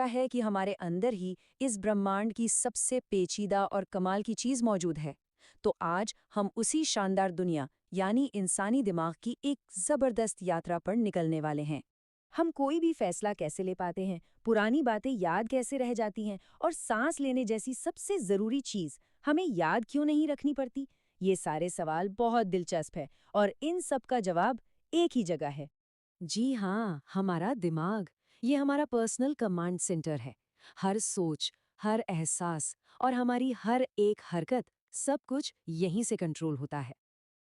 है कि हमारे अंदर ही इस ब्रह्मांड की सबसे पेचीदा और कमाल की चीज मौजूद है। तो आज हम उसी शानदार दुनिया यानी इंसानी दिमाग की एक जबरदस्त यात्रा पर निकलने वाले हैं। हम कोई भी फैसला कैसे ले पाते हैं, पुरानी बातें याद कैसे रह जाती हैं और सांस लेने जैसी सबसे जरूरी चीज हमें याद क्यों नहीं रखनी पड़ती। ये सारे सवाल बहुत दिलचस्प है और इन सब का जवाब एक ही जगह है। जी हाँ, हमारा दिमाग। ये हमारा पर्सनल कमांड सेंटर है। हर सोच, हर एहसास और हमारी हर एक हरकत, सब कुछ यहीं से कंट्रोल होता है।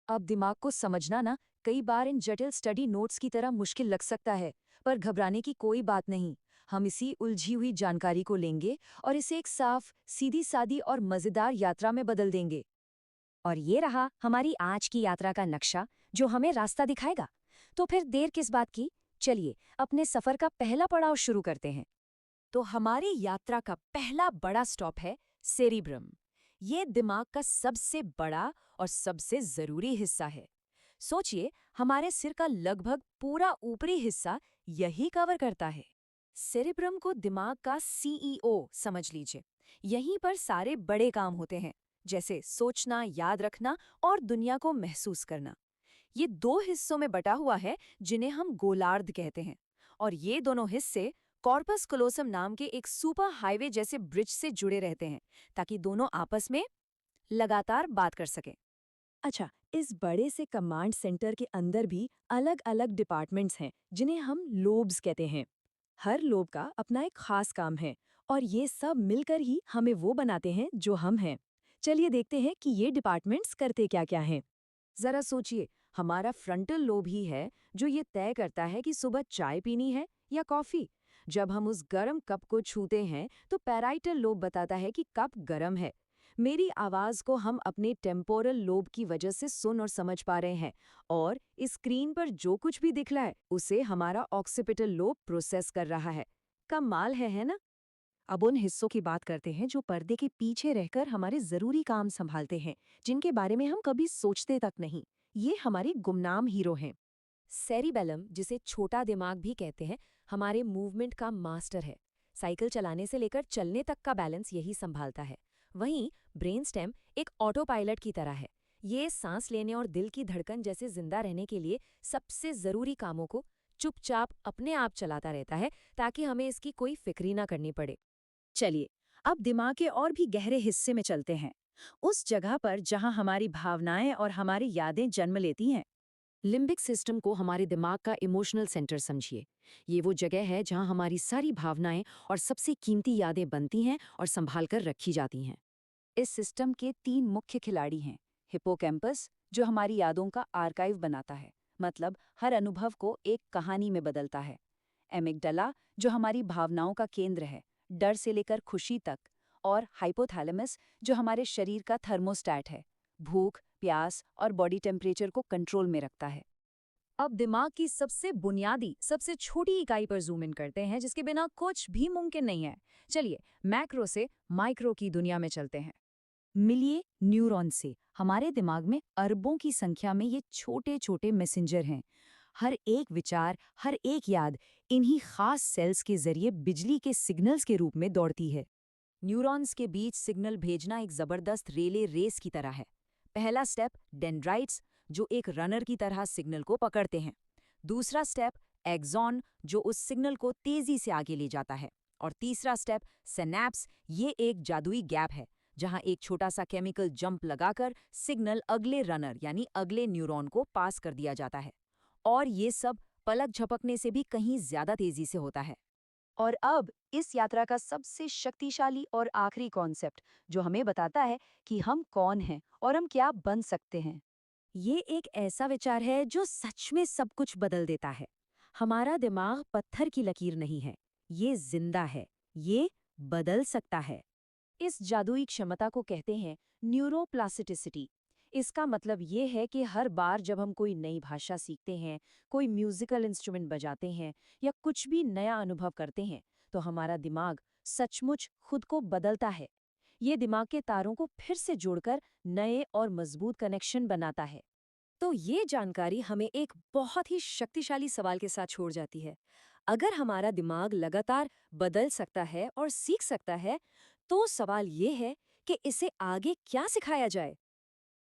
अब दिमाग को समझना ना कई बार इन जटिल स्टडी नोट्स की तरह मुश्किल लग सकता है, पर घबराने की कोई बात नहीं। हम इसी उलझी हुई जानकारी को लेंगे और इसे एक साफ, सीधी सादी और मजेदार यात्रा में बदल देंगे। और ये रहा हमारी आज की यात्रा का नक्शा, जो हमें रास्ता दिखाएगा। तो फिर देर किस बात की, चलिए अपने सफर का पहला पड़ाव शुरू करते हैं। तो हमारी यात्रा का पहला बड़ा स्टॉप है सेरिब्रम। ये दिमाग का सबसे बड़ा और सबसे जरूरी हिस्सा है। सोचिए, हमारे सिर का लगभग पूरा ऊपरी हिस्सा यही कवर करता है। सेरिब्रम को दिमाग का सीईओ समझ लीजिए। यहीं पर सारे बड़े काम होते हैं, जैसे सोचना, याद रखना और दुनिया को महसूस करना। ये दो हिस्सों में बटा हुआ है, जिन्हें हम गोलार्ध कहते हैं। और ये दोनों हिस्से कॉर्पस क्लोसम नाम के एक सुपर हाईवे जैसे ब्रिज से जुड़े रहते हैं, ताकि दोनों आपस में लगातार बात कर सकें। अच्छा, इस बड़े से कमांड सेंटर के अंदर भी अलग अलग डिपार्टमेंट्स हैं, जिन्हें हम लोब्स कहते हैं। हर लोब का अपना एक खास काम है और ये सब मिलकर ही हमें वो बनाते हैं जो हम हैं। चलिए देखते हैं कि ये डिपार्टमेंट्स करते क्या क्या हैं। जरा सोचिए, हमारा फ्रंटल लोब ही है जो ये तय करता है कि सुबह चाय पीनी है या कॉफी। जब हम उस गर्म कप को छूते हैं तो पैराइटल लोब बताता है कि कप गर्म है। मेरी आवाज को हम अपने टेम्पोरल लोब की वजह से सुन और समझ पा रहे हैं, और इस स्क्रीन पर जो कुछ भी दिख रहा है उसे हमारा ऑक्सीपिटल लोब प्रोसेस कर रहा है। कमाल है ना? अब उन हिस्सों की बात करते हैं जो पर्दे के पीछे रहकर हमारे जरूरी काम संभालते हैं, जिनके बारे में हम कभी सोचते तक नहीं। ये हमारे गुमनाम हीरो हैं। सेरिबेलम, जिसे छोटा दिमाग भी कहते हैं, हमारे मूवमेंट का मास्टर है। साइकिल चलाने से लेकर चलने तक का बैलेंस यही संभालता है। वहीं ब्रेन स्टेम एक ऑटो पायलट की तरह है। ये सांस लेने और दिल की धड़कन जैसे जिंदा रहने के लिए सबसे जरूरी कामों को चुपचाप अपने आप चलाता रहता है, ताकि हमें इसकी कोई फिक्री ना करनी पड़े। चलिए, अब दिमाग के और भी गहरे हिस्से में चलते हैं, उस जगह पर जहां हमारी भावनाएं और हमारी यादें जन्म लेती हैं। लिम्बिक सिस्टम को हमारे दिमाग का इमोशनल सेंटर समझिए। ये वो जगह है जहां हमारी सारी भावनाएं और सबसे कीमती यादें बनती हैं और संभाल कर रखी जाती हैं। इस सिस्टम के तीन मुख्य खिलाड़ी हैं। हिप्पोकैम्पस, जो हमारी यादों का आर्काइव बनाता है, मतलब हर अनुभव को एक कहानी में बदलता है। एमिगडाला, जो हमारी भावनाओं का केंद्र है, डर से लेकर खुशी तक। और हाइपोथैलेमस, जो हमारे शरीर का थर्मोस्टैट है, भूख, प्यास और बॉडी टेम्परेचर को कंट्रोल में रखता है। अब दिमाग की सबसे बुनियादी, सबसे छोटी इकाई पर जूम इन करते हैं, जिसके बिना कुछ भी मुमकिन नहीं है। चलिए, मैक्रो से माइक्रो की दुनिया में चलते हैं। मिलिए न्यूरॉन से। हमारे दिमाग में अरबों की संख्या में ये छोटे छोटे मैसेंजर हैं। हर एक विचार, हर एक याद इन्हीं खास सेल्स के जरिए बिजली के सिग्नल्स के रूप में दौड़ती है। न्यूरॉन्स के बीच सिग्नल भेजना एक जबरदस्त रेले रेस की तरह है। पहला स्टेप डेंड्राइट्स, जो एक रनर की तरह सिग्नल को पकड़ते हैं। दूसरा स्टेप एक्सॉन, जो उस सिग्नल को तेजी से आगे ले जाता है। और तीसरा स्टेप सिनैप्स, ये एक जादुई गैप है जहां एक छोटा सा केमिकल जंप लगाकर सिग्नल अगले रनर यानी अगले न्यूरॉन को पास कर दिया जाता है। और ये सब पलक झपकने से भी कहीं ज्यादा तेजी से होता है। और अब इस यात्रा का सबसे शक्तिशाली और आखिरी कॉन्सेप्ट, जो हमें बताता है कि हम कौन हैं और हम क्या बन सकते हैं। ये एक ऐसा विचार है जो सच में सब कुछ बदल देता है। हमारा दिमाग पत्थर की लकीर नहीं है, ये जिंदा है, ये बदल सकता है। इस जादुई क्षमता को कहते हैं न्यूरोप्लास्टिसिटी। इसका मतलब ये है कि हर बार जब हम कोई नई भाषा सीखते हैं, कोई म्यूजिकल इंस्ट्रूमेंट बजाते हैं या कुछ भी नया अनुभव करते हैं, तो हमारा दिमाग सचमुच खुद को बदलता है। ये दिमाग के तारों को फिर से जोड़कर नए और मजबूत कनेक्शन बनाता है। तो ये जानकारी हमें एक बहुत ही शक्तिशाली सवाल के साथ छोड़ जाती है। अगर हमारा दिमाग लगातार बदल सकता है और सीख सकता है, तो सवाल ये है कि इसे आगे क्या सिखाया जाए?